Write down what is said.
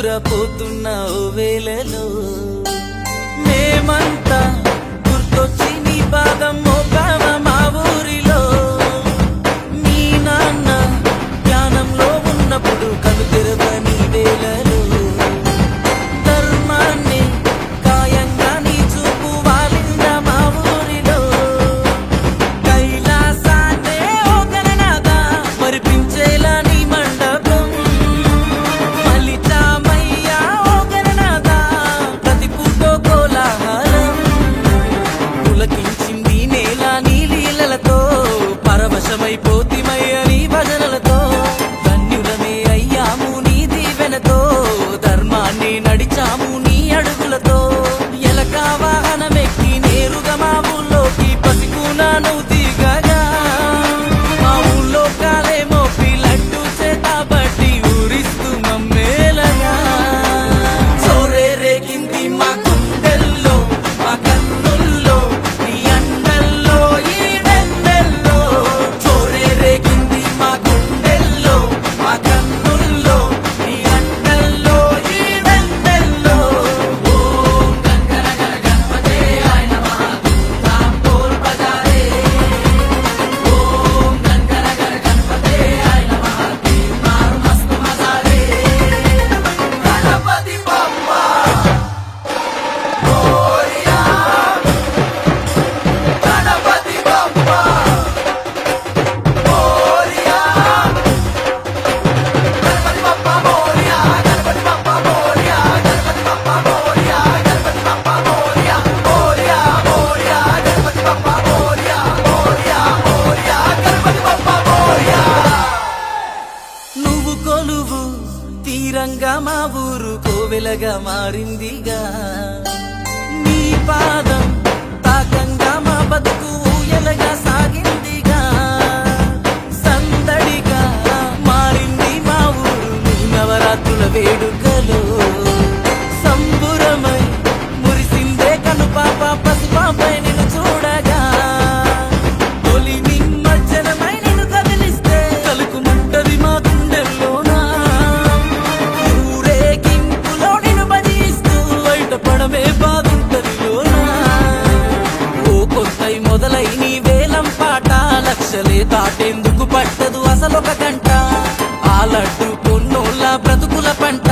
నిదురపోతున్న ఓ వేళలో మేమంతా గుర్తొచ్చి నీ పాదం మోకామ మా ఊరిలో మీ నాన్న ధ్యానంలో ఉన్నప్పుడు కను తెరవని వేళలో ధర్మాన్ని కాయంగా నీ చూపు వాలింద మా ఊరిలో కైలాసాన్నే ఓ గణనాథ మరిపించేలా నీ మండపం మలిచామయ్యా ఓ గణనాథ ప్రతి పూటో కోలాహలం పులకించింది నేల నీ లీలలతో పరవశమైపోతిమయ్య నీ భజనలతో ధన్యులమే అయ్యాము నీ దీవెనతో ధర్మాన్ని నడిచాము నీ అడుగులతో ఎలక వాహనమెక్కి నేరుగా మా ఊళ్ళోకి పసికున్నాను దిగగా మా ఊళ్ళో కాలే మోపి లడ్డు చేత బట్టి ఊరిస్తూ మమ్మేలగా సోరే రేగింది మా గుండెల్లో మా కన్నుల్లో నీ అండల్లో ఈ వెన్నెల్లో సోరే రేగింది మా గుండెల్లో మా కన్నుల్లో నీ అండల్లో ఈ వెన్నెల్లో ఓం గంగనగర గణపతే ఆయ నమః ధామ్ బోల్ బజారే ఓం గంగనగర గణపతే ఆయ నమః తీర్మార్ మస్త్ మజారే గణపతి బప్పా మోరియా గణపతి బప్పా మోరియా గణపతి బప్పా మోరియా గణపతి బప్పా మోరియా గణపతి బప్పా మోరియా గణపతి బప్పా మోరియా మోరియా మోరియా గణపతి బప్పా మోరియా మోరియా మోరియా గణపతి బప్పా మోరియా నువ్వు కొలువు తీరంగా మా ఊరు కోవెలగా మారిందిగా నీ పాదం తాకంగా మా బతుకు ఊయలగా సాగిందిగా సందడిగా మారింది మా ఊరు నీ నవరాత్రుల వేడుకలో సంబురమై మురిసిందే కను పాప పసిపాపై నిన్ను చూడగా తొలి నిమజ్జనమై నిన్ను కదిలిస్తే కలుకుమంటది మా గుండెల్లోనా ఊరేగింపులో నిన్ను భజిస్తూ బయటపడమే బాగుంటది లోనా ఓ కొత్తై మొదలై నీ వేలం పాట లక్షలే దాటేందుకు పట్టదు అసలొక గంట ఆ లడ్డు కొన్నోళ్ళ బ్రతుకుల పంట